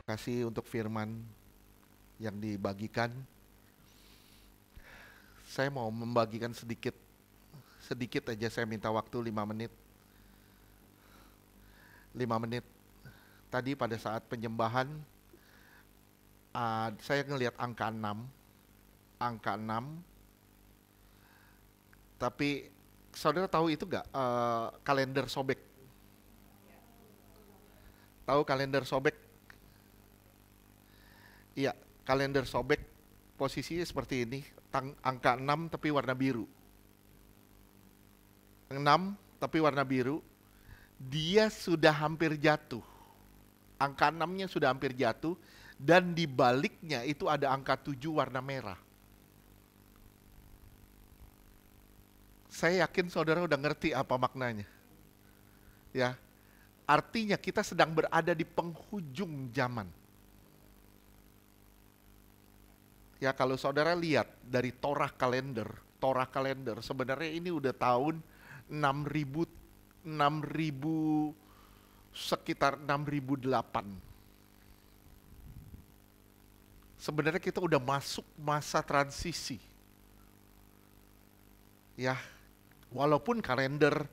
Kasih untuk firman yang dibagikan. Saya mau membagikan sedikit aja, saya minta waktu 5 menit. 5 menit. Tadi pada saat penyembahan, saya ngelihat angka 6. Angka 6. Tapi saudara tahu itu gak? Kalender sobek. Tahu kalender sobek? Iya, kalender sobek posisinya seperti ini. Angka 6 tapi warna biru. 6 tapi warna biru. Dia sudah hampir jatuh. Angka 6-nya sudah hampir jatuh. Dan di baliknya itu ada angka 7 warna merah. Saya yakin saudara udah ngerti apa maknanya. Ya, artinya kita sedang berada di penghujung zaman. Ya, kalau saudara lihat dari Torah kalender sebenarnya ini udah tahun 6000 sekitar 6008. Sebenarnya kita udah masuk masa transisi. Ya, walaupun kalender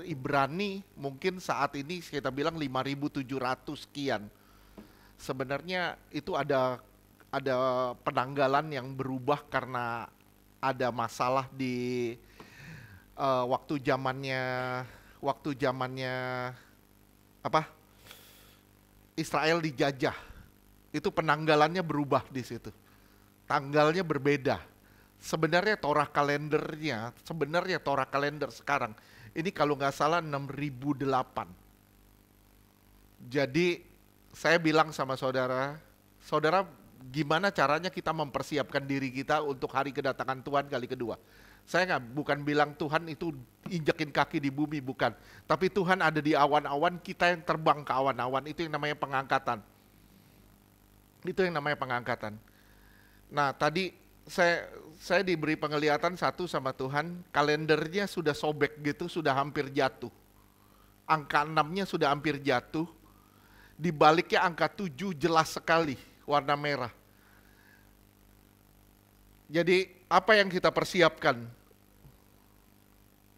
Ibrani mungkin saat ini kita bilang 5700 sekian. Sebenarnya itu ada penanggalan yang berubah karena ada masalah di waktu zamannya Israel dijajah. Itu penanggalannya berubah di situ. Tanggalnya berbeda. Sebenarnya Torah kalender sekarang ini kalau nggak salah 6008. Jadi saya bilang sama saudara, gimana caranya kita mempersiapkan diri kita untuk hari kedatangan Tuhan kali kedua. Saya bukan bilang Tuhan itu injekin kaki di bumi, bukan. Tapi Tuhan ada di awan-awan, kita yang terbang ke awan-awan, itu yang namanya pengangkatan. Nah tadi saya diberi penglihatan satu sama Tuhan, kalendernya sudah sobek gitu, sudah hampir jatuh. Angka 6-nya sudah hampir jatuh, di baliknya angka 7 jelas sekali, warna merah. Jadi apa yang kita persiapkan?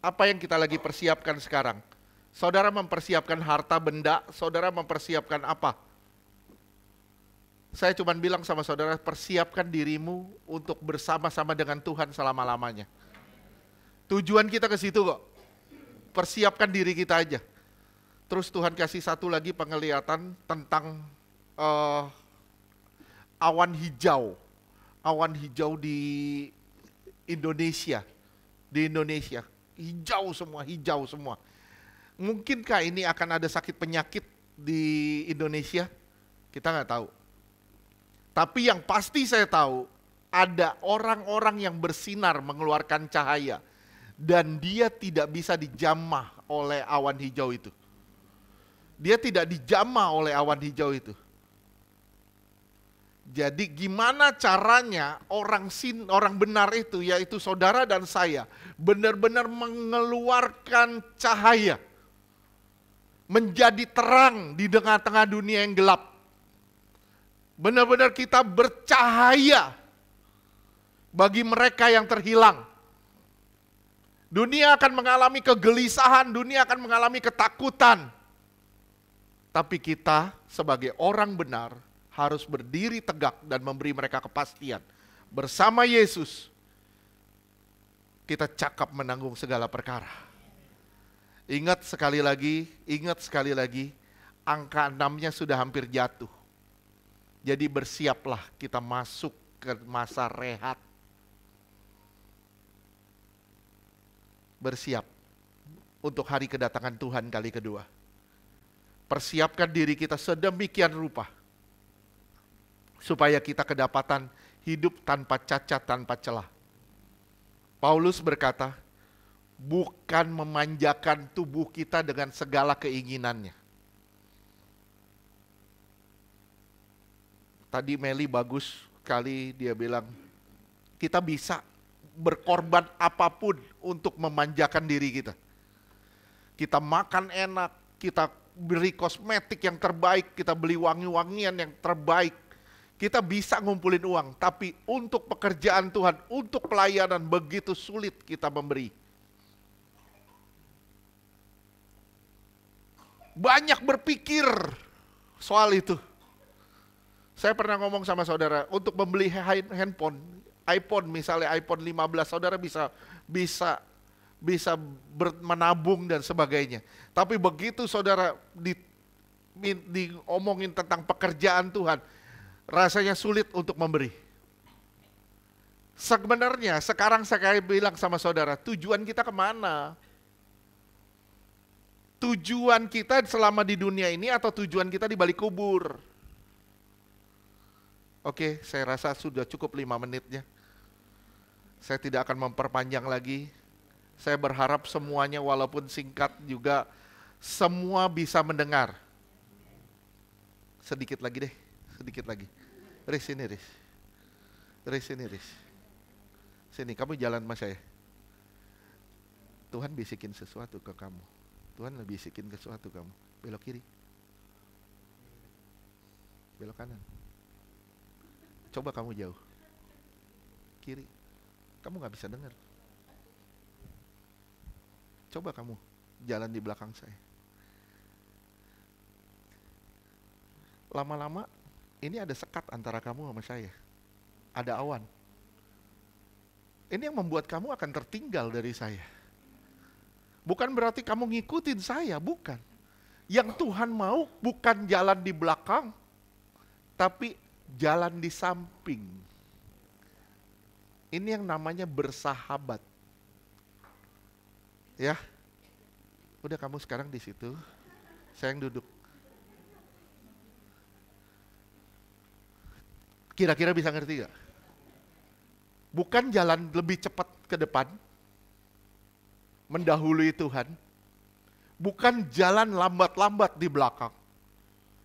Apa yang kita lagi persiapkan sekarang? Saudara mempersiapkan harta benda, saudara mempersiapkan apa? Saya cuma bilang sama saudara, persiapkan dirimu untuk bersama-sama dengan Tuhan selama-lamanya. Tujuan kita ke situ kok. Persiapkan diri kita aja. Terus Tuhan kasih satu lagi penglihatan tentang awan hijau. Awan hijau di Indonesia. Hijau semua. Mungkinkah ini akan ada sakit penyakit di Indonesia? Kita nggak tahu. Tapi yang pasti saya tahu, ada orang-orang yang bersinar mengeluarkan cahaya. Dan dia tidak bisa dijamah oleh awan hijau itu. Dia tidak dijamah oleh awan hijau itu. Jadi gimana caranya orang benar itu, yaitu saudara dan saya, benar-benar mengeluarkan cahaya. Menjadi terang di tengah-tengah dunia yang gelap. Benar-benar kita bercahaya bagi mereka yang terhilang. Dunia akan mengalami kegelisahan, dunia akan mengalami ketakutan. Tapi kita sebagai orang benar harus berdiri tegak dan memberi mereka kepastian. Bersama Yesus, kita cakap menanggung segala perkara. Ingat sekali lagi, angka 6-nya sudah hampir jatuh. Jadi bersiaplah kita masuk ke masa rehat. Bersiap untuk hari kedatangan Tuhan kali kedua. Persiapkan diri kita sedemikian rupa supaya kita kedapatan hidup tanpa cacat, tanpa celah. Paulus berkata, bukan memanjakan tubuh kita dengan segala keinginannya. Tadi Meli bagus sekali, dia bilang, kita bisa berkorban apapun untuk memanjakan diri kita. Kita makan enak, kita beli kosmetik yang terbaik, kita beli wangi-wangian yang terbaik. Kita bisa ngumpulin uang, tapi untuk pekerjaan Tuhan, untuk pelayanan begitu sulit kita memberi. Banyak berpikir soal itu. Saya pernah ngomong sama saudara, untuk membeli handphone, iPhone misalnya iPhone 15, saudara bisa menabung dan sebagainya. Tapi begitu saudara diomongin tentang pekerjaan Tuhan, rasanya sulit untuk memberi. Sebenarnya sekarang saya bilang sama saudara, tujuan kita kemana? Tujuan kita selama di dunia ini atau tujuan kita di balik kubur? Oke, saya rasa sudah cukup 5 menitnya. Saya tidak akan memperpanjang lagi. Saya berharap semuanya walaupun singkat juga semua bisa mendengar. Sedikit lagi deh, sedikit lagi. Riz, sini Riz. Riz, sini Riz. Sini, kamu jalan sama saya. Tuhan bisikin sesuatu ke kamu. Tuhan bisikin sesuatu kamu. Belok kiri. Belok kanan. Coba kamu jauh. Kiri. Kamu gak bisa dengar. Coba kamu jalan di belakang saya. Lama-lama ini ada sekat antara kamu sama saya. Ada awan. Ini yang membuat kamu akan tertinggal dari saya. Bukan berarti kamu ngikutin saya, bukan. Yang Tuhan mau bukan jalan di belakang, tapi jalan di samping. Ini yang namanya bersahabat. Ya. Udah kamu sekarang di situ. Saya yang duduk. Kira-kira bisa ngerti gak? Bukan jalan lebih cepat ke depan, mendahului Tuhan. Bukan jalan lambat-lambat di belakang.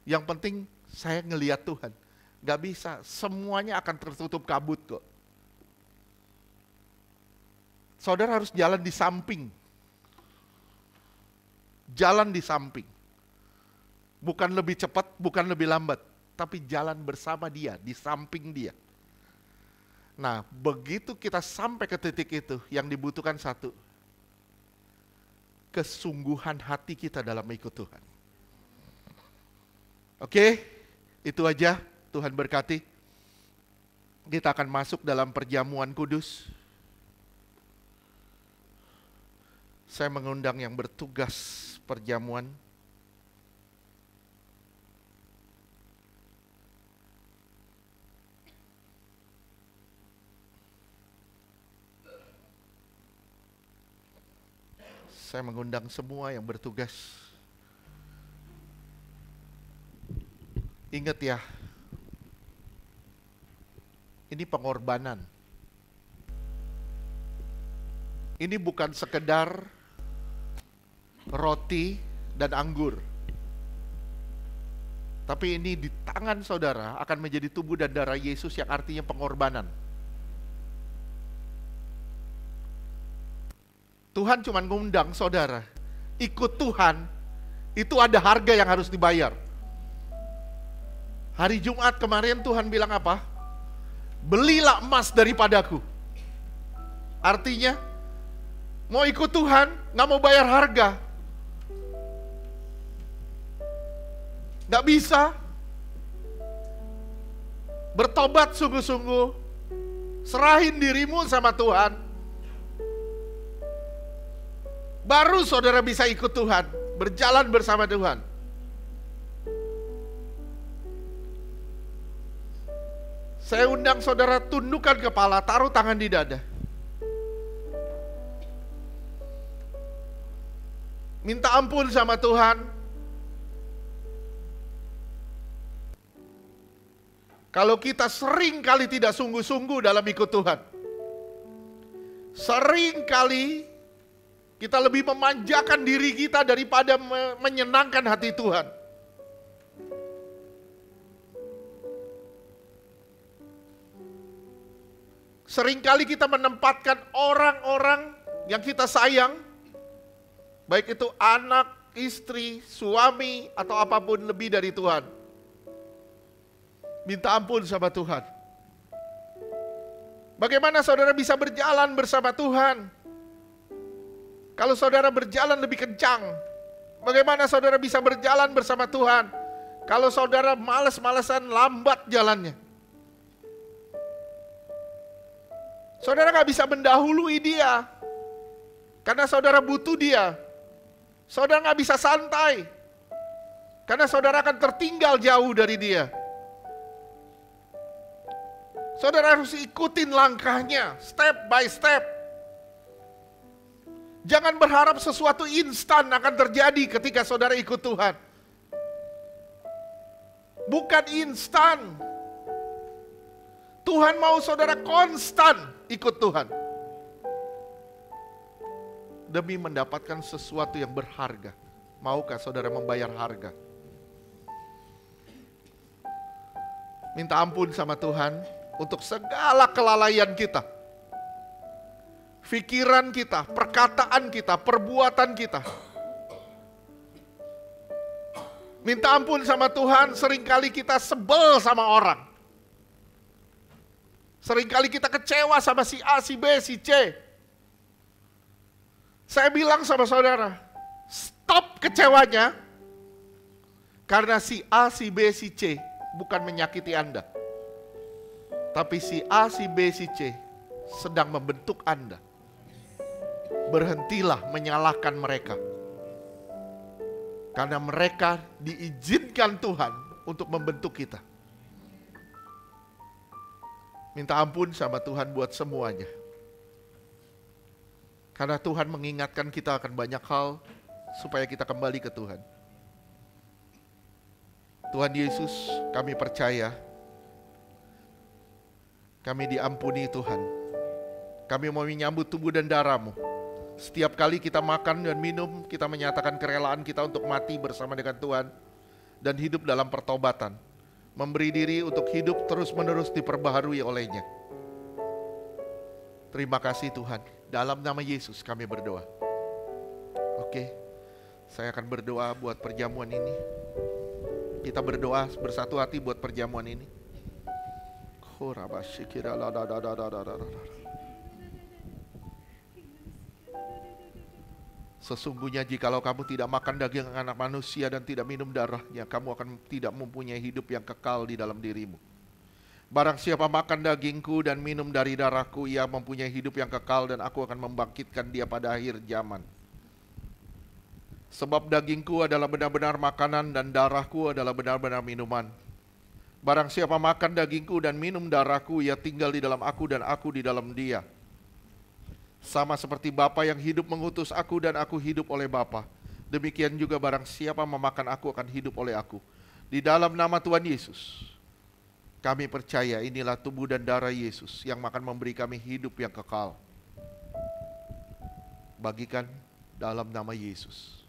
Yang penting saya ngelihat Tuhan. Gak bisa, semuanya akan tertutup kabut kok. Saudara harus jalan di samping. Jalan di samping. Bukan lebih cepat, bukan lebih lambat. Tapi jalan bersama dia, di samping dia. Nah, begitu kita sampai ke titik itu, yang dibutuhkan satu. Kesungguhan hati kita dalam ikut Tuhan. Oke, itu aja. Tuhan berkati. Kita akan masuk dalam perjamuan kudus. Saya mengundang yang bertugas perjamuan. Saya mengundang semua yang bertugas. Ingat ya, ini pengorbanan. Ini bukan sekedar roti dan anggur. Tapi ini di tangan saudara akan menjadi tubuh dan darah Yesus yang artinya pengorbanan. Tuhan cuma ngundang saudara, ikut Tuhan, itu ada harga yang harus dibayar. Hari Jumat kemarin Tuhan bilang apa? Belilah emas daripadaku. Artinya, mau ikut Tuhan, gak mau bayar harga. Gak bisa. Bertobat sungguh-sungguh. Serahin dirimu sama Tuhan. Baru saudara bisa ikut Tuhan. Berjalan bersama Tuhan. Saya undang saudara tundukkan kepala, taruh tangan di dada. Minta ampun sama Tuhan. Kalau kita sering kali tidak sungguh-sungguh dalam ikut Tuhan. Sering kali kita lebih memanjakan diri kita daripada menyenangkan hati Tuhan. Seringkali kita menempatkan orang-orang yang kita sayang, baik itu anak, istri, suami, atau apapun lebih dari Tuhan. Minta ampun sama Tuhan. Bagaimana saudara bisa berjalan bersama Tuhan? Kalau saudara berjalan lebih kencang, bagaimana saudara bisa berjalan bersama Tuhan? Kalau saudara malas-malasan, lambat jalannya. Saudara gak bisa mendahului dia, karena saudara butuh dia. Saudara gak bisa santai, karena saudara akan tertinggal jauh dari dia. Saudara harus ikutin langkahnya, step by step. Jangan berharap sesuatu instan akan terjadi ketika saudara ikut Tuhan. Bukan instan. Tuhan mau saudara konstan ikut Tuhan. Demi mendapatkan sesuatu yang berharga. Maukah saudara membayar harga? Minta ampun sama Tuhan untuk segala kelalaian kita. Pikiran kita, perkataan kita, perbuatan kita. Minta ampun sama Tuhan, seringkali kita sebel sama orang. Seringkali kita kecewa sama si A, si B, si C. Saya bilang sama saudara, stop kecewanya. Karena si A, si B, si C bukan menyakiti Anda. Tapi si A, si B, si C sedang membentuk Anda. Berhentilah menyalahkan mereka. Karena mereka diizinkan Tuhan untuk membentuk kita. Minta ampun sama Tuhan buat semuanya. Karena Tuhan mengingatkan kita akan banyak hal supaya kita kembali ke Tuhan. Tuhan Yesus, kami percaya kami diampuni Tuhan. Kami mau menyambut tubuh dan darah-Mu. Setiap kali kita makan dan minum, kita menyatakan kerelaan kita untuk mati bersama dengan Tuhan dan hidup dalam pertobatan. Memberi diri untuk hidup terus-menerus diperbaharui olehnya. Terima kasih Tuhan. Dalam nama Yesus kami berdoa. Oke, saya akan berdoa buat perjamuan ini. Kita berdoa bersatu hati buat perjamuan ini. Sesungguhnya jikalau kamu tidak makan daging anak manusia dan tidak minum darahnya, kamu akan tidak mempunyai hidup yang kekal di dalam dirimu. Barang siapa makan dagingku dan minum dari darahku, ia mempunyai hidup yang kekal dan aku akan membangkitkan dia pada akhir zaman. Sebab dagingku adalah benar-benar makanan dan darahku adalah benar-benar minuman. Barang siapa makan dagingku dan minum darahku, ia tinggal di dalam aku dan aku di dalam dia. Sama seperti Bapa yang hidup mengutus aku dan aku hidup oleh Bapa. Demikian juga barang siapa memakan aku akan hidup oleh aku. Di dalam nama Tuhan Yesus, kami percaya inilah tubuh dan darah Yesus yang akan memberi kami hidup yang kekal. Bagikan dalam nama Yesus.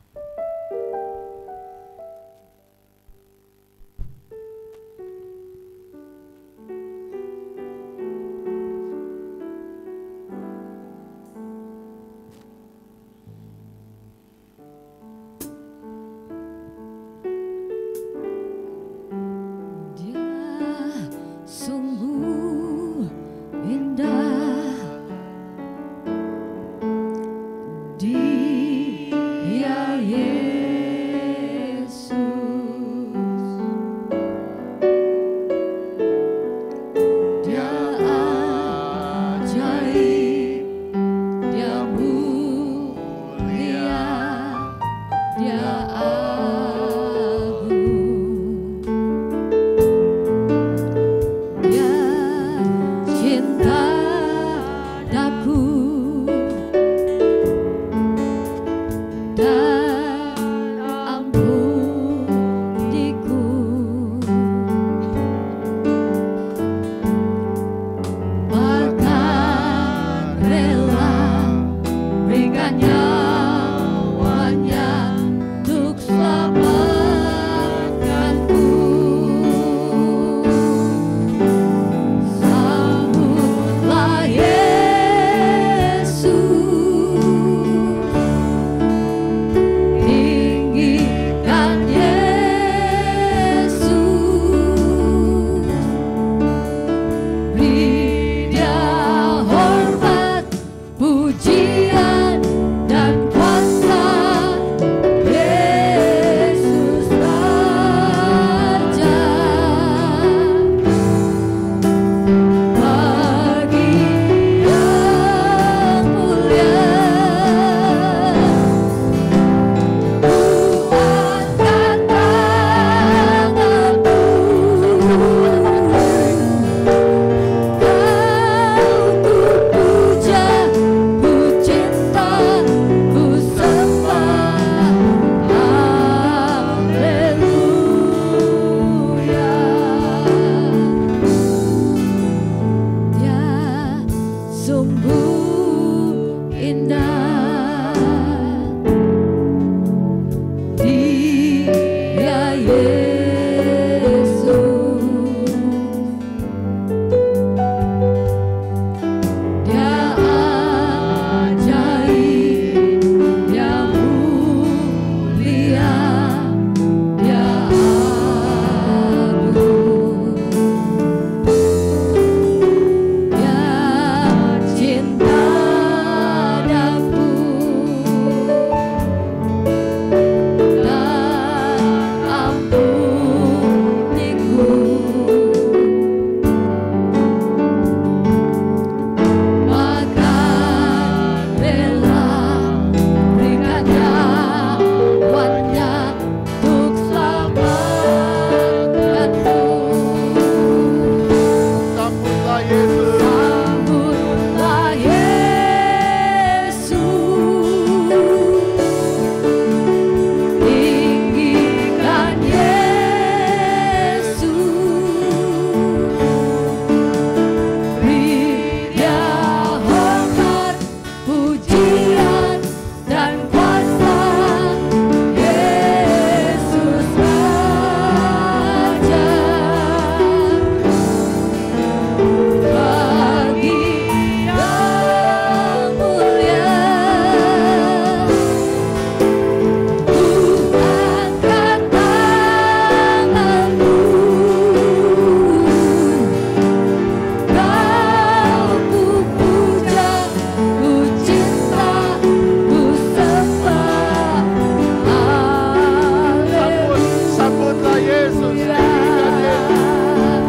Tinggi indah, Dia Yesus, Dia ajaib, Dia mulia, Dia agung, Dia cinta daku dan ampuniku, bahkan rela berikan nyawanya untuk selamatkanku. Sambutlah Yesus. Sambutlah Yesus, tinggikan Yesus, beri Dia hormat, pujian, dan kuasa. Yesus Raja, bagi yang mulia, ku angkat tanganku, Kau ku puja, ku cinta, ku sembah. Sambutlah Yesus. Tinggikan Yesus.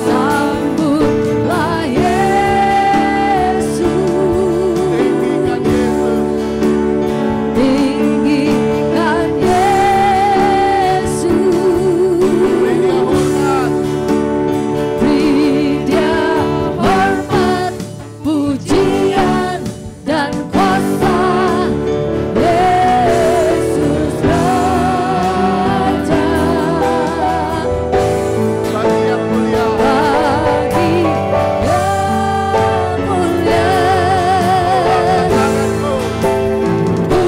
Sambutlah Yesus, Tinggikan Yesus. tinggikan Yesus, Beri Dia hormat. beri Dia hormat, pujian, dan kuasa. Yesus Raja, Bagi yang mulia. bagi yang mulia, Tanganku. ku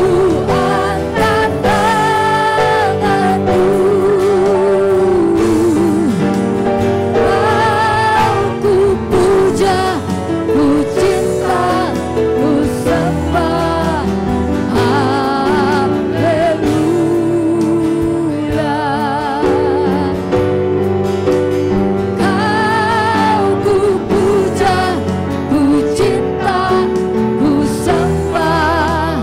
angkat tanganku, Kau ku puja, ku cinta, ku sembah. Haleluya. Kau ku puja, ku cinta, ku sembah.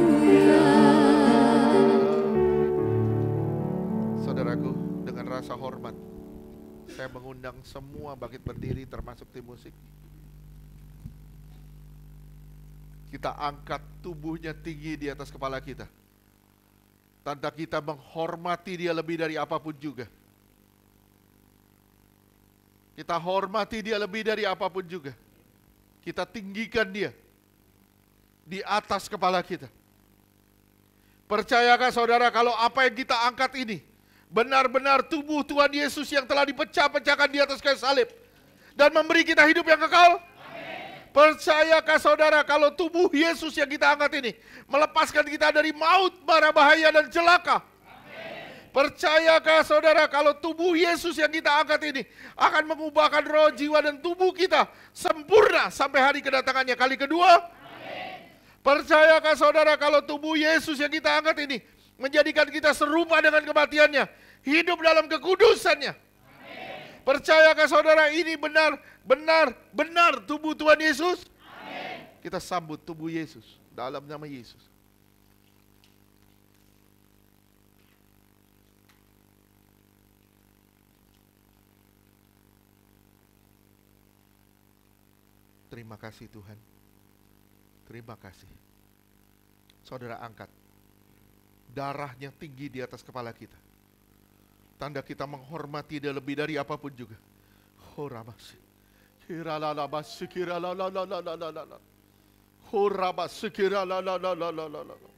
Haleluya. Saudaraku, dengan rasa hormat, saya mengundang semua bangkit berdiri termasuk tim musik. Kita angkat tubuhnya tinggi di atas kepala kita. Tanda kita menghormati Dia lebih dari apapun juga. Kita hormati Dia lebih dari apapun juga. Kita tinggikan Dia di atas kepala kita. Percayakah saudara kalau apa yang kita angkat ini benar-benar tubuh Tuhan Yesus yang telah dipecah-pecahkan di atas kayu salib dan memberi kita hidup yang kekal? Percayakah saudara kalau tubuh Yesus yang kita angkat ini melepaskan kita dari maut, mara bahaya, dan celaka? Percayakah saudara kalau tubuh Yesus yang kita angkat ini akan mengubahkan roh, jiwa, dan tubuh kita sempurna sampai hari kedatangannya kali kedua? Percayakah saudara kalau tubuh Yesus yang kita angkat ini menjadikan kita serupa dengan kematiannya, hidup dalam kekudusannya? Percayakah saudara ini benar tubuh Tuhan Yesus? Kita sambut tubuh Yesus dalam nama Yesus. Terima kasih Tuhan. Terima kasih. Saudara angkat. Darahnya tinggi di atas kepala kita. Tanda kita menghormati Dia lebih dari apapun juga. Horabasi. Kiralalabasi kiralalalalalalala. Horabasi kiralalalalalalala.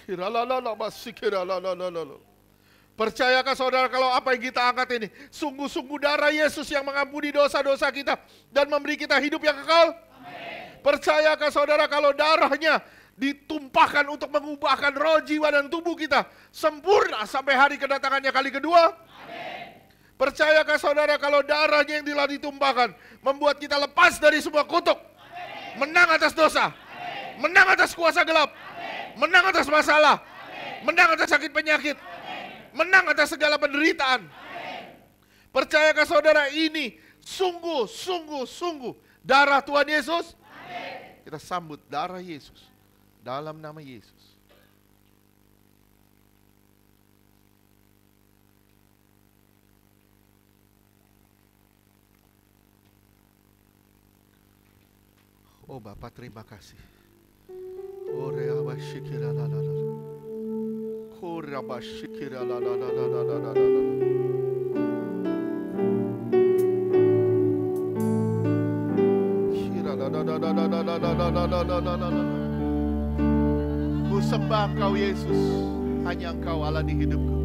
Kiralalabasi kiralalalalalalala. Percayakah saudara kalau apa yang kita angkat ini sungguh-sungguh darah Yesus yang mengampuni dosa-dosa kita dan memberi kita hidup yang kekal? Percayakah saudara kalau darahnya ditumpahkan untuk mengubahkan roh, jiwa, dan tubuh kita sempurna sampai hari kedatangannya kali kedua? Percayakah saudara kalau darahnya yang telah ditumpahkan membuat kita lepas dari semua kutuk, menang atas dosa, menang atas kuasa gelap, menang atas masalah, menang atas sakit penyakit, menang atas segala penderitaan? Percayakah saudara ini sungguh darah Tuhan Yesus? Kita sambut darah Yesus dalam nama Yesus. Oh Bapa, terima kasih. Oh Reaba Shikira la la la. Oh Reaba Shikira la la la la la la la la. Shira la la la la la la la la la la la la la. Ku sembah Engkau Yesus, hanya Engkau Allah di hidupku.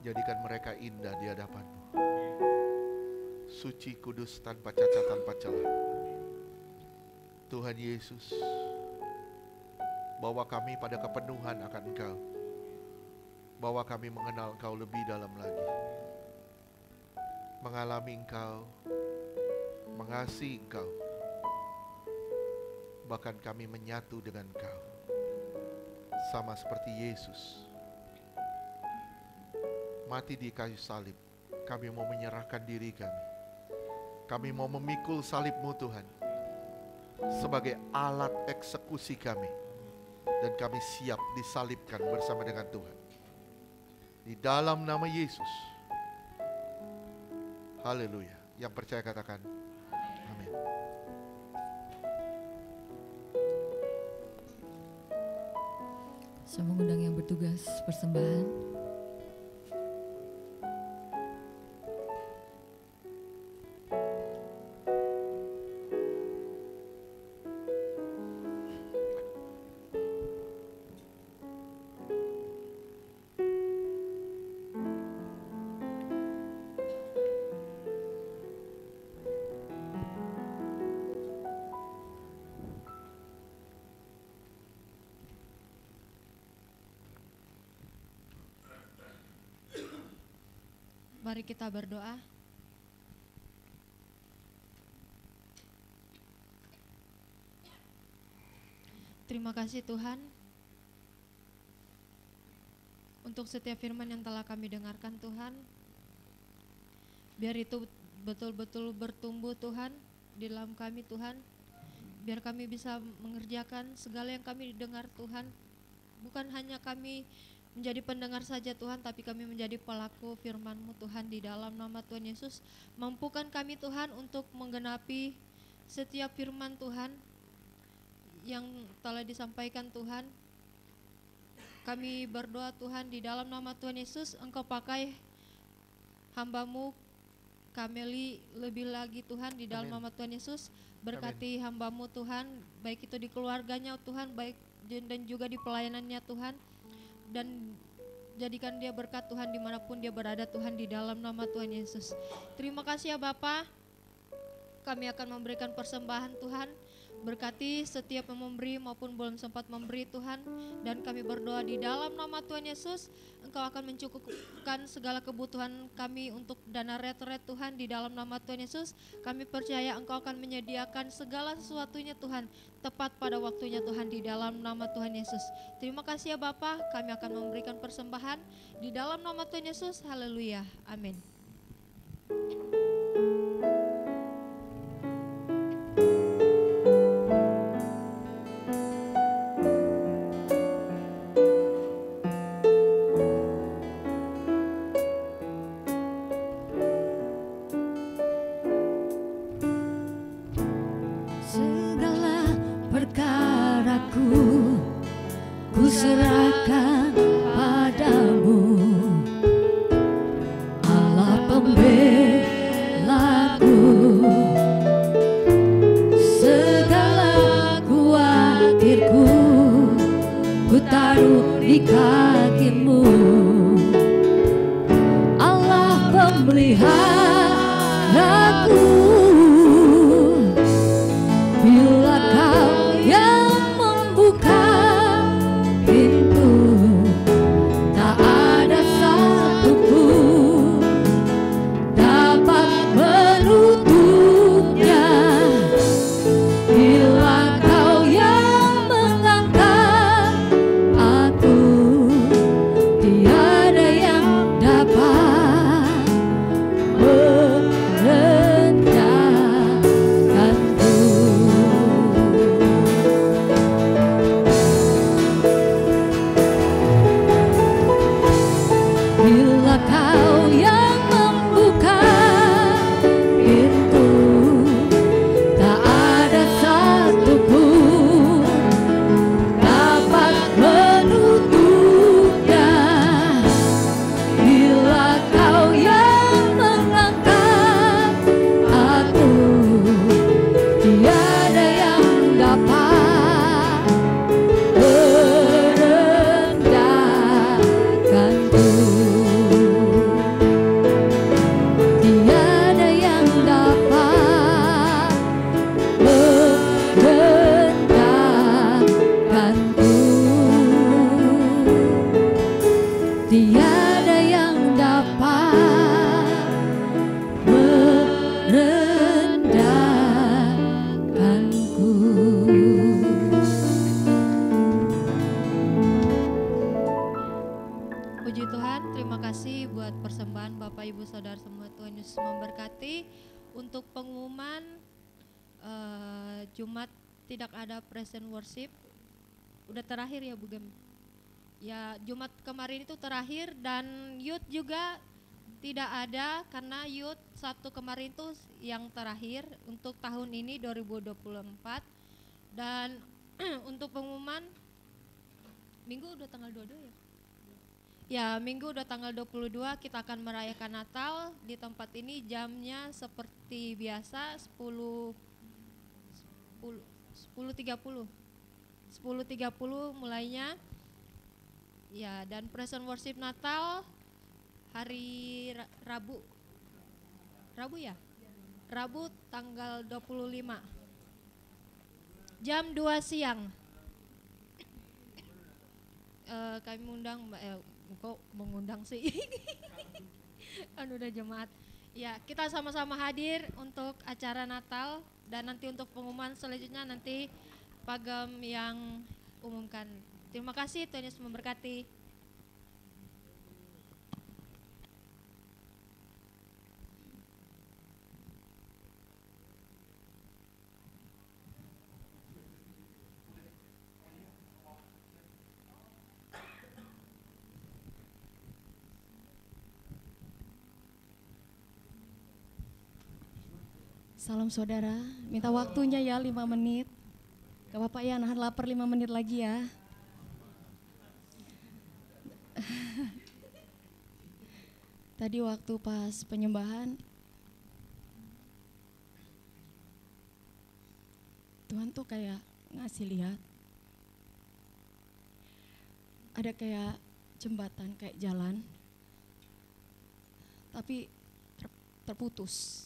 Jadikan mereka indah di hadapan-Mu. suci, kudus, tanpa cacat, tanpa celah. Tuhan Yesus, bawa kami pada kepenuhan akan Engkau. Bawa kami mengenal Engkau lebih dalam lagi. Mengalami Engkau, mengasihi Engkau. Bahkan kami menyatu dengan Engkau. Sama seperti Yesus. Mati di kayu salib. Kami mau menyerahkan diri kami. Kami mau memikul salib-Mu Tuhan. Sebagai alat eksekusi kami. Dan kami siap disalibkan bersama dengan Tuhan. Di dalam nama Yesus. Haleluya. Yang percaya katakan amin. Saya mengundang yang bertugas persembahan. Mari kita berdoa. Terima kasih Tuhan untuk setiap firman yang telah kami dengarkan Tuhan. Biar itu betul-betul bertumbuh Tuhan di dalam kami Tuhan. Biar kami bisa mengerjakan segala yang kami dengar Tuhan. Bukan hanya kami menjadi pendengar saja Tuhan, tapi kami menjadi pelaku firman-Mu Tuhan di dalam nama Tuhan Yesus. Mampukan kami Tuhan untuk menggenapi setiap firman Tuhan yang telah disampaikan Tuhan. Kami berdoa Tuhan di dalam nama Tuhan Yesus, Engkau pakai hamba-Mu Kameli lebih lagi Tuhan di dalam nama Tuhan Yesus. Berkati hamba-Mu Tuhan, baik itu di keluarganya Tuhan, baik dan juga di pelayanannya Tuhan. Dan jadikan dia berkat Tuhan dimanapun dia berada Tuhan di dalam nama Tuhan Yesus. Terima kasih ya Bapa. Kami akan memberikan persembahan Tuhan. Berkati setiap yang memberi maupun belum sempat memberi Tuhan. Dan kami berdoa di dalam nama Tuhan Yesus, Engkau akan mencukupkan segala kebutuhan kami untuk dana retret Tuhan di dalam nama Tuhan Yesus. Kami percaya Engkau akan menyediakan segala sesuatunya Tuhan, tepat pada waktunya Tuhan di dalam nama Tuhan Yesus. Terima kasih ya Bapa, kami akan memberikan persembahan di dalam nama Tuhan Yesus. Haleluya, amin. Serahkan padamu, Allah pembelaku. Segala khawatirku ku taruh di kakimu, Allah pemeliharaku. Bila Kau yang membuka pintu, tak ada satupun dapat menutupnya. Bila Kau yang mengangkat aku, tiada yang dapat merendahkanku. Jumat tidak ada praise and worship. Udah terakhir ya Bu Gem. Ya Jumat kemarin itu terakhir, dan youth juga tidak ada karena youth Sabtu kemarin itu yang terakhir untuk tahun ini 2024. Dan untuk pengumuman Minggu udah tanggal 22 ya? Ya, Minggu udah tanggal 22 kita akan merayakan Natal di tempat ini. Jamnya seperti biasa 10.30 mulainya. Ya, dan praise and worship Natal hari Rabu ya? Rabu tanggal 25 jam 2 siang. Kami mengundang kok mengundang sih kan udah jemaat ya, kita sama-sama hadir untuk acara Natal, dan nanti untuk pengumuman selanjutnya nanti Pagam yang umumkan. Terima kasih, Tuhan Yesus memberkati. Salam saudara, minta waktunya ya 5 menit. Gak apa-apa ya, nahan lapar 5 menit lagi ya. Tadi waktu pas penyembahan, Tuhan tuh kayak ngasih lihat. Ada kayak jembatan, kayak jalan, tapi terputus.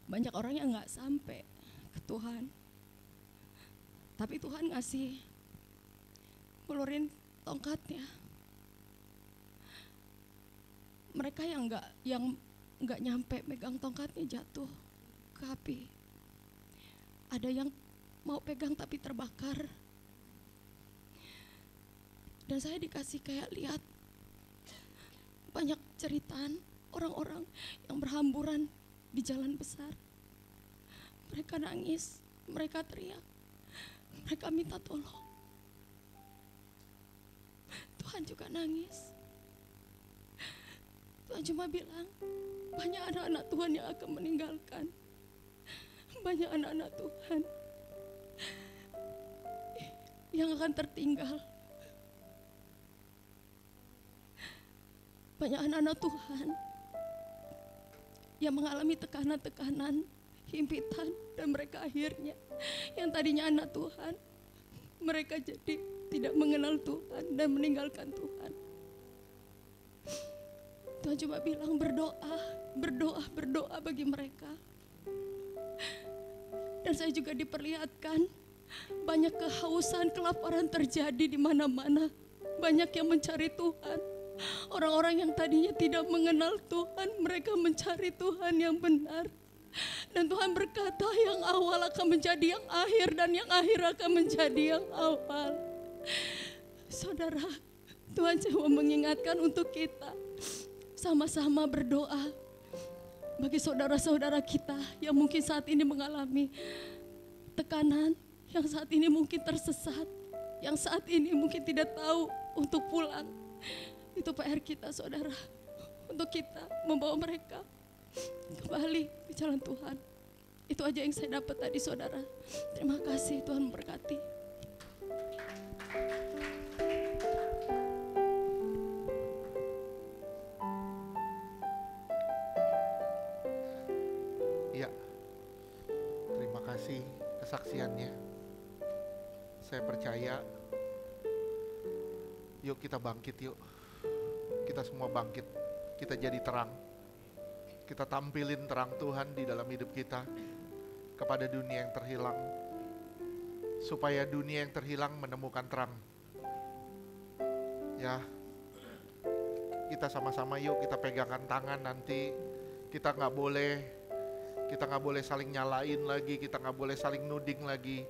Banyak orang yang gak sampai ke Tuhan, tapi Tuhan ngasih, ngulurin tongkatnya. Mereka yang nggak nyampe megang tongkatnya jatuh ke api. Ada yang mau pegang tapi terbakar. Dan saya dikasih kayak lihat banyak ceritaan orang-orang yang berhamburan di jalan besar. Mereka nangis, mereka teriak, mereka minta tolong. Tuhan juga nangis. Tuhan cuma bilang, banyak anak-anak Tuhan yang akan meninggalkan. Banyak anak-anak Tuhan yang akan tertinggal. Banyak anak-anak Tuhan yang mengalami tekanan-tekanan, himpitan, dan mereka akhirnya yang tadinya anak Tuhan, mereka jadi tidak mengenal Tuhan dan meninggalkan Tuhan. Tuhan cuma bilang berdoa bagi mereka. Dan saya juga diperlihatkan banyak kehausan, kelaparan terjadi di mana-mana. Banyak yang mencari Tuhan. Orang-orang yang tadinya tidak mengenal Tuhan, mereka mencari Tuhan yang benar. Dan Tuhan berkata, yang awal akan menjadi yang akhir, dan yang akhir akan menjadi yang awal. Saudara, Tuhan cuma mengingatkan untuk kita sama-sama berdoa bagi saudara-saudara kita yang mungkin saat ini mengalami tekanan, yang saat ini mungkin tersesat, yang saat ini mungkin tidak tahu untuk pulang. Itu PR kita, saudara, untuk kita membawa mereka kembali ke jalan Tuhan. Itu aja yang saya dapat tadi, saudara. Terima kasih, Tuhan memberkati. Iya, terima kasih kesaksiannya. Saya percaya, yuk kita bangkit yuk. Kita semua bangkit, kita jadi terang. Kita tampilin terang Tuhan di dalam hidup kita kepada dunia yang terhilang, supaya dunia yang terhilang menemukan terang. Ya, kita sama-sama yuk kita pegangan tangan nanti. Kita nggak boleh saling nyalain lagi, kita nggak boleh saling nuding lagi.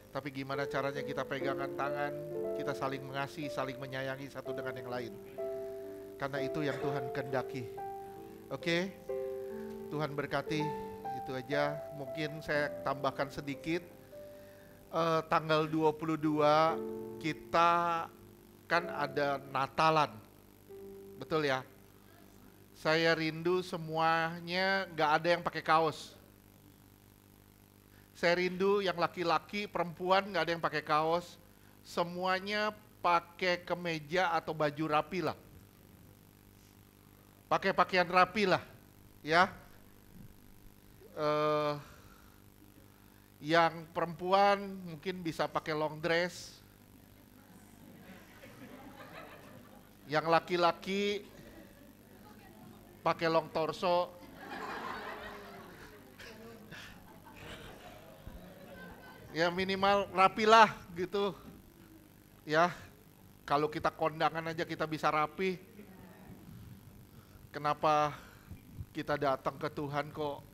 Tapi gimana caranya kita pegangan tangan, kita saling mengasihi, saling menyayangi satu dengan yang lain. Karena itu yang Tuhan kehendaki. Oke? Tuhan berkati itu aja. Mungkin saya tambahkan sedikit. Tanggal 22 kita kan ada Natalan. Betul ya? Saya rindu semuanya gak ada yang pakai kaos. Saya rindu yang laki-laki, perempuan gak ada yang pakai kaos. Semuanya pakai kemeja atau baju rapi lah. Pakai pakaian rapi lah, ya. Yang perempuan mungkin bisa pakai long dress. Yang laki-laki pakai long torso. Ya minimal rapilah gitu. Ya, kalau kita kondangan aja kita bisa rapi. Kenapa kita datang ke Tuhan kok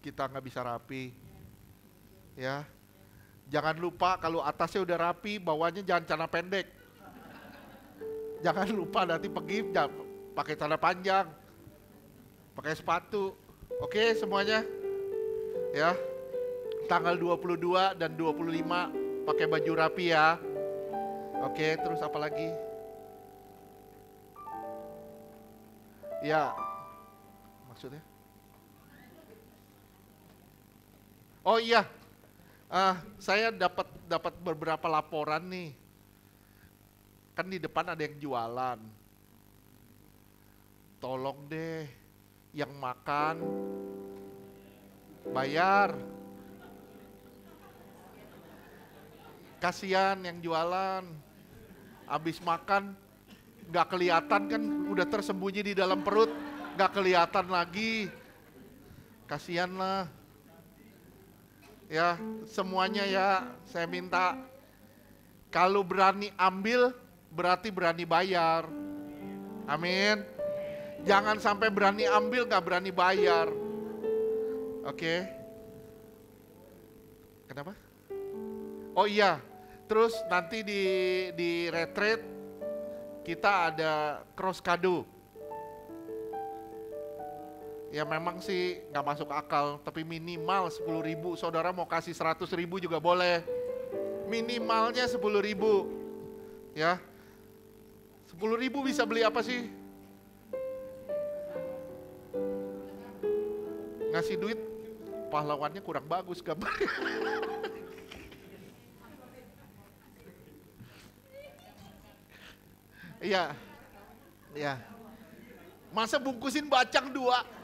kita nggak bisa rapi? Ya, jangan lupa kalau atasnya udah rapi, bawahnya jangan celana pendek. Jangan lupa nanti pergi pakai celana panjang, pakai sepatu. Oke semuanya? Ya, tanggal 22 dan 25 pakai baju rapi ya. Oke, terus apa lagi? Ya, maksudnya? Oh iya, saya dapat beberapa laporan nih. Kan di depan ada yang jualan. Tolong deh, yang makan bayar. Kasihan yang jualan. Habis makan gak kelihatan kan, udah tersembunyi di dalam perut, gak kelihatan lagi. Kasihan lah. Ya, semuanya ya, saya minta kalau berani ambil, berarti berani bayar. Amin. Jangan sampai berani ambil gak berani bayar. Oke. Kenapa? Oh iya, terus nanti di retreat kita ada cross kado. Ya memang sih gak masuk akal, tapi minimal 10.000. Saudara mau kasih 100.000 juga boleh. Minimalnya 10.000. Ya, 10.000 bisa beli apa sih? Ngasih duit, pahlawannya kurang bagus gambarnya. Iya, iya. Masa bungkusin bacang 2?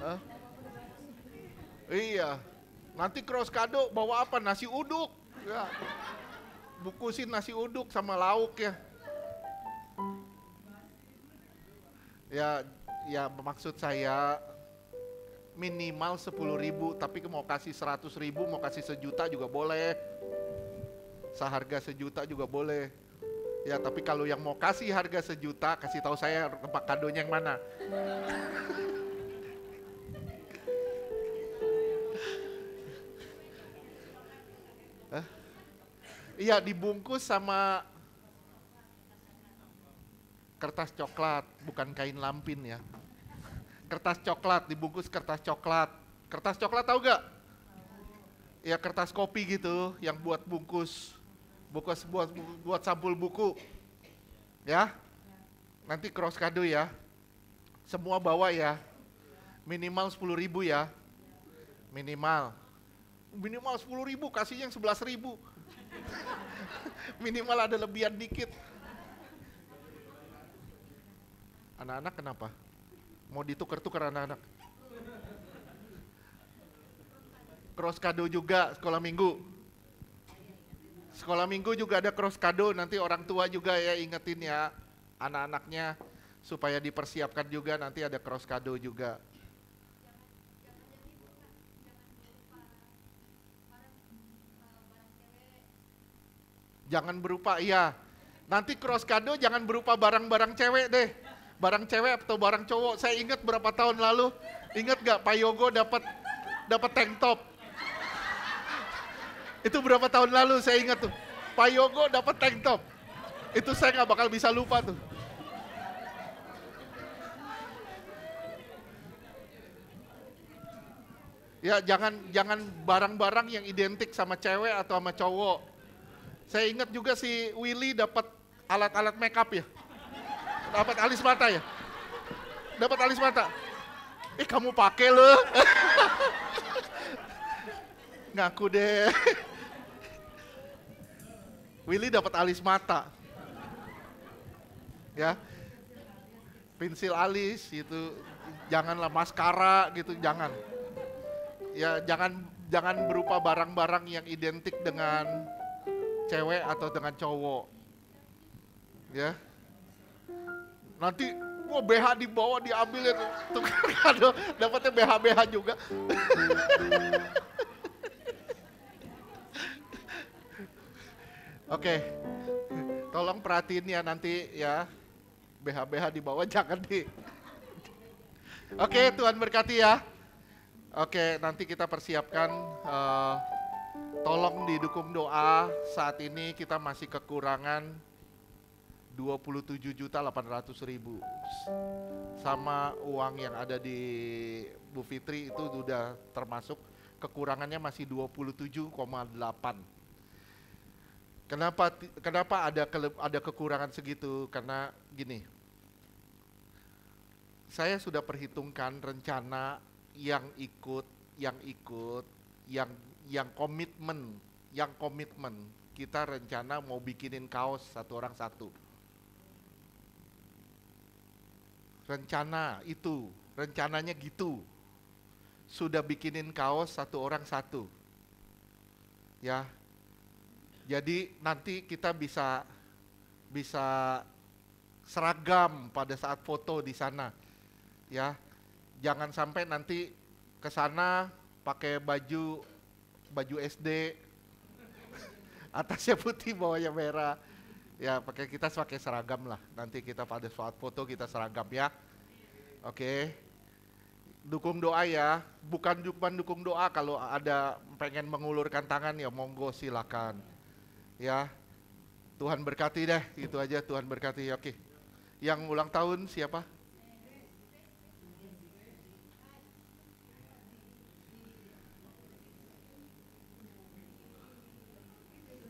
Hah? Iya. Nanti cross kado bawa apa? Nasi uduk. Ya. Bungkusin nasi uduk sama lauk ya. Ya maksud saya minimal 10.000, tapi mau kasih 100.000, mau kasih 1 juta juga boleh. Seharga 1 juta juga boleh. Ya tapi kalau yang mau kasih harga 1 juta, kasih tahu saya tempat kadonya yang mana. Iya, dibungkus sama kertas coklat, bukan kain lampin ya. Kertas coklat, dibungkus kertas coklat. Kertas coklat tahu gak? Ya kertas kopi gitu, yang buat bungkus buat sampul buku. Ya, nanti cross kado ya. Semua bawa ya. Minimal 10.000 ya. Minimal 10.000, kasih yang 11.000. Minimal ada lebihan dikit. Anak-anak kenapa? Mau ditukar-tukar anak-anak? Cross kado juga sekolah minggu. Sekolah minggu juga ada cross kado, nanti orang tua juga ya ingetin ya anak-anaknya supaya dipersiapkan juga, nanti ada cross kado juga. Jangan berupa, iya. Nanti cross kado jangan berupa barang-barang cewek deh. Barang cewek atau barang cowok. Saya ingat berapa tahun lalu, ingat gak Pak Yogo dapat tank top. Itu berapa tahun lalu saya ingat tuh. Pak Yogo dapat tank top. Itu saya gak bakal bisa lupa tuh. Ya, jangan barang-barang yang identik sama cewek atau sama cowok. Saya ingat juga si Willy dapat alat-alat makeup ya. Dapat alis mata ya. Dapat alis mata. Kamu pakai loh. Ngaku deh. Willy dapat alis mata. Ya. Pensil alis gitu. Janganlah maskara gitu, jangan. Ya, jangan berupa barang-barang yang identik dengan cewek atau dengan cowok. Ya. Nanti BH dibawa diambil itu tukar kado, dapatnya BH juga. Oke. Tolong perhatiin ya nanti ya. BH dibawa jangan di. Oke, Tuhan berkati ya. Oke, nanti kita persiapkan, tolong didukung doa. Saat ini kita masih kekurangan 27.800.000. Sama uang yang ada di Bu Fitri itu sudah termasuk, kekurangannya masih 27,8. Kenapa ada kekurangan segitu? Karena gini, saya sudah perhitungkan rencana yang komitmen kita rencana mau bikinin kaos satu orang satu. Rencananya gitu. Sudah bikinin kaos satu orang satu. Ya. Jadi nanti kita bisa seragam pada saat foto di sana. Ya. Jangan sampai nanti ke sana pakai baju SD, atasnya putih, bawahnya merah. Ya, kita pakai seragam lah. Nanti kita pada saat foto kita seragam ya. Oke. Dukung doa ya. Bukan cuma dukung doa, kalau ada pengen mengulurkan tangan ya monggo silakan. Ya. Tuhan berkati deh, itu aja, Tuhan berkati. Oke. Yang ulang tahun siapa?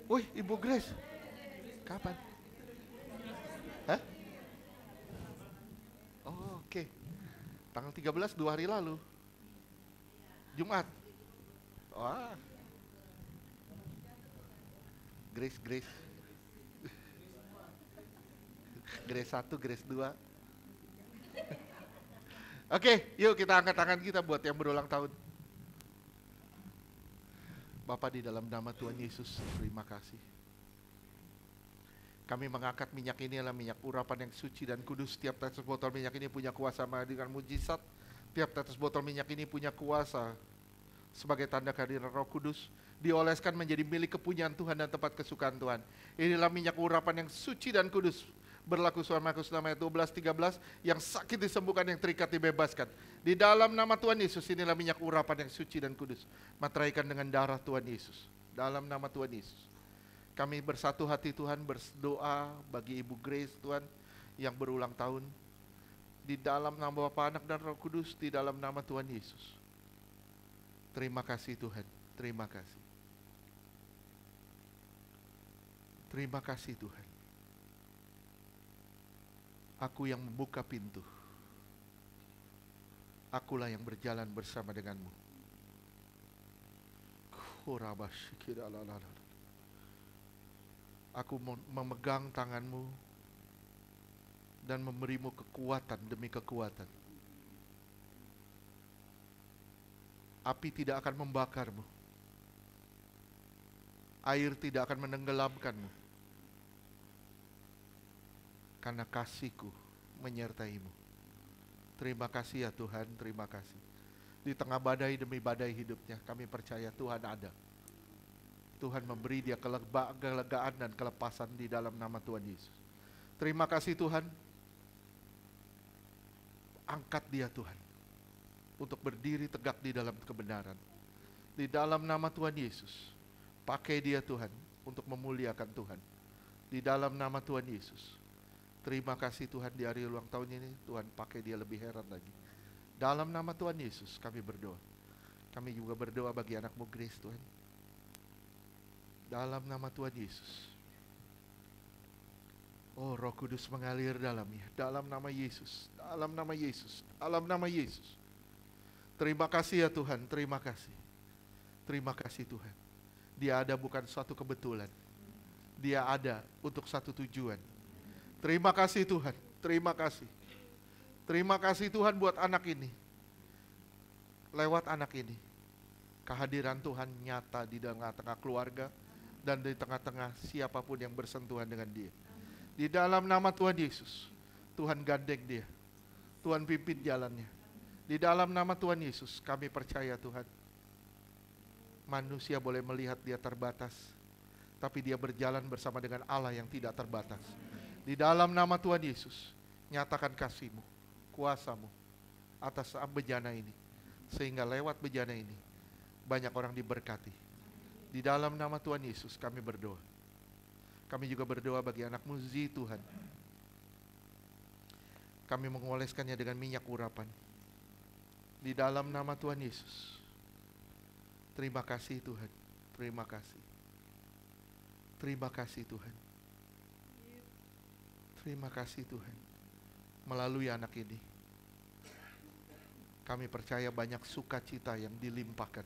Wih, Ibu Grace. Kapan? Hah? Oh, oke. Tanggal 13, 2 hari lalu. Jumat. Wah. Grace. Grace 1, Grace 2. Oke, yuk kita angkat tangan kita buat yang berulang tahun. Bapa, di dalam nama Tuhan Yesus, terima kasih. Kami mengangkat minyak ini adalah minyak urapan yang suci dan kudus. Tiap tetes botol minyak ini punya kuasa dengan mujizat. Tiap tetes botol minyak ini punya kuasa sebagai tanda kehadiran Roh Kudus. Dioleskan menjadi milik kepunyaan Tuhan dan tempat kesukaan Tuhan. Inilah minyak urapan yang suci dan kudus. Berlaku suara Markus ayat 12-13, yang sakit disembuhkan, yang terikat dibebaskan. Di dalam nama Tuhan Yesus, inilah minyak urapan yang suci dan kudus. Materaikan dengan darah Tuhan Yesus. Dalam nama Tuhan Yesus. Kami bersatu hati Tuhan, berdoa bagi Ibu Grace Tuhan yang berulang tahun. Di dalam nama Bapa, Anak dan Roh Kudus, di dalam nama Tuhan Yesus. Terima kasih Tuhan, terima kasih. Terima kasih Tuhan. Aku yang membuka pintu. Akulah yang berjalan bersama denganmu. Aku memegang tanganmu dan memberimu kekuatan demi kekuatan. Api tidak akan membakarmu. Air tidak akan menenggelamkanmu. Karena kasih-Ku menyertai-mu. Terima kasih ya Tuhan, terima kasih. Di tengah badai demi badai hidupnya, kami percaya Tuhan ada. Tuhan memberi dia kelegaan dan kelepasan di dalam nama Tuhan Yesus. Terima kasih Tuhan. Angkat dia Tuhan, untuk berdiri tegak di dalam kebenaran. Di dalam nama Tuhan Yesus, pakai dia Tuhan, untuk memuliakan Tuhan. Di dalam nama Tuhan Yesus. Terima kasih Tuhan, di hari ulang tahun ini Tuhan pakai dia lebih heran lagi. Dalam nama Tuhan Yesus kami berdoa. Kami juga berdoa bagi anak-Mu Grace Tuhan. Dalam nama Tuhan Yesus. Oh, Roh Kudus mengalir dalamnya. Dalam nama Yesus. Dalam nama Yesus. Dalam nama Yesus. Terima kasih ya Tuhan. Terima kasih. Terima kasih Tuhan. Dia ada bukan suatu kebetulan. Dia ada untuk satu tujuan. Terima kasih Tuhan. Terima kasih. Terima kasih Tuhan buat anak ini. Lewat anak ini, kehadiran Tuhan nyata di tengah-tengah keluarga dan di tengah-tengah siapapun yang bersentuhan dengan dia. Di dalam nama Tuhan Yesus, Tuhan gandeng dia. Tuhan pimpin jalannya. Di dalam nama Tuhan Yesus, kami percaya Tuhan. Manusia boleh melihat dia terbatas, tapi dia berjalan bersama dengan Allah yang tidak terbatas. Di dalam nama Tuhan Yesus, nyatakan kasih-Mu, kuasa-Mu atas bejana ini. Sehingga lewat bejana ini, banyak orang diberkati. Di dalam nama Tuhan Yesus kami berdoa. Kami juga berdoa bagi anak-Mu Zi Tuhan. Kami mengoleskannya dengan minyak urapan. Di dalam nama Tuhan Yesus. Terima kasih Tuhan. Terima kasih. Terima kasih Tuhan. Terima kasih Tuhan. Melalui anak ini, kami percaya banyak sukacita yang dilimpahkan.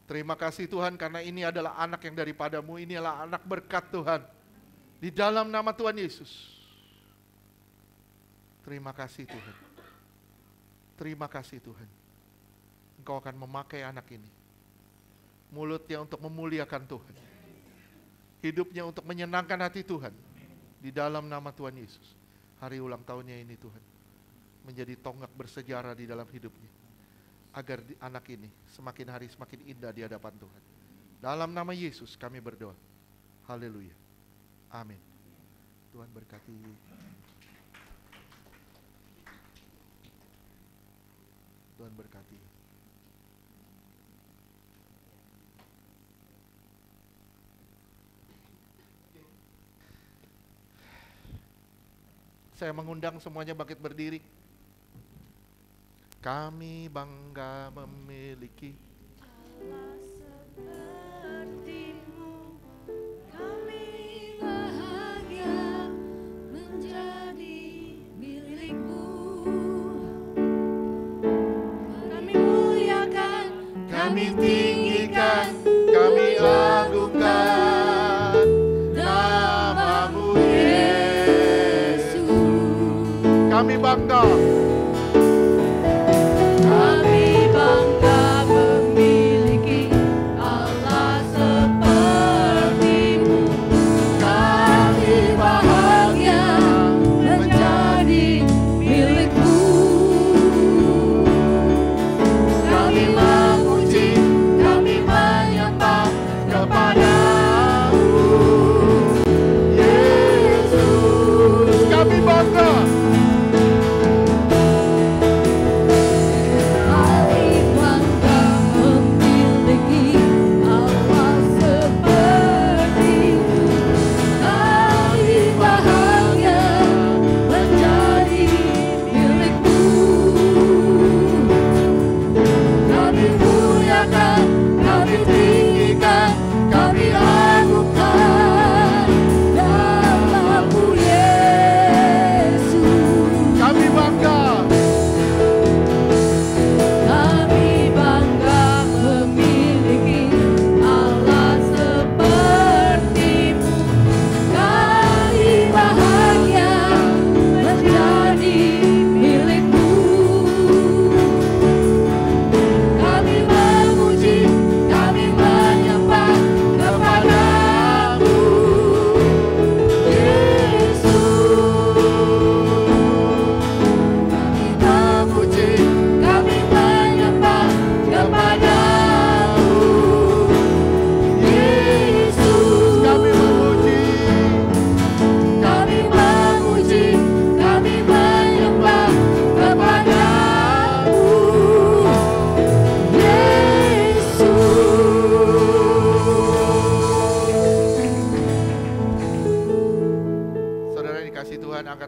Terima kasih Tuhan karena ini adalah anak yang daripada-Mu. Ini adalah anak berkat Tuhan. Di dalam nama Tuhan Yesus. Terima kasih Tuhan. Terima kasih Tuhan. Engkau akan memakai anak ini. Mulutnya untuk memuliakan Tuhan. Hidupnya untuk menyenangkan hati Tuhan. Di dalam nama Tuhan Yesus. Hari ulang tahunnya ini Tuhan, menjadi tonggak bersejarah di dalam hidupnya. Agar anak ini semakin hari semakin indah di hadapan Tuhan. Dalam nama Yesus kami berdoa. Haleluya. Amin. Tuhan berkati. Tuhan berkati. Saya mengundang semuanya bangkit berdiri. Kami bangga memiliki Allah seperti-Mu, kami bahagia menjadi milik-Mu. Kami muliakan, kami tinggikan, kami agungkan nama-Mu Yesus. Kami bangga. kami bangga memiliki Allah seperti-Mu. Kami bahagia menjadi milik-Mu. Kami memuji, kami menyembah kepada-Mu, Yesus. Kami bangga.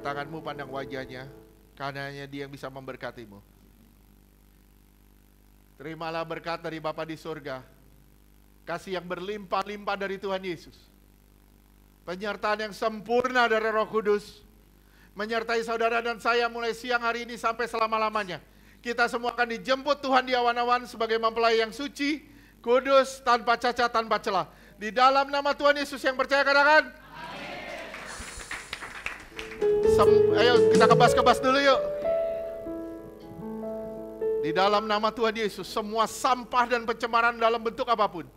Tanganmu, pandang wajahnya, karena hanya Dia yang bisa memberkatimu. Terimalah berkat dari Bapa di surga, kasih yang berlimpah-limpah dari Tuhan Yesus, penyertaan yang sempurna dari Roh Kudus, menyertai saudara dan saya mulai siang hari ini sampai selama-lamanya. Kita semua akan dijemput Tuhan di awan-awan sebagai mempelai yang suci, kudus, tanpa cacat, tanpa celah. Di dalam nama Tuhan Yesus yang percaya katakan. Ayo kita kebas-kebas dulu yuk. Di dalam nama Tuhan Yesus, semua sampah dan pencemaran dalam bentuk apapun,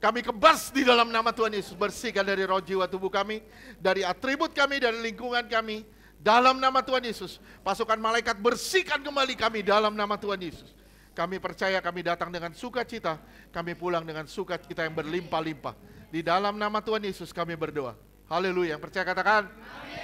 kami kebas di dalam nama Tuhan Yesus. Bersihkan dari roh jiwa tubuh kami, dari atribut kami, dari lingkungan kami. Dalam nama Tuhan Yesus, pasukan malaikat bersihkan kembali kami dalam nama Tuhan Yesus. Kami percaya kami datang dengan sukacita, kami pulang dengan sukacita yang berlimpah-limpah. Di dalam nama Tuhan Yesus kami berdoa. Haleluya. Yang percaya katakan. Amin.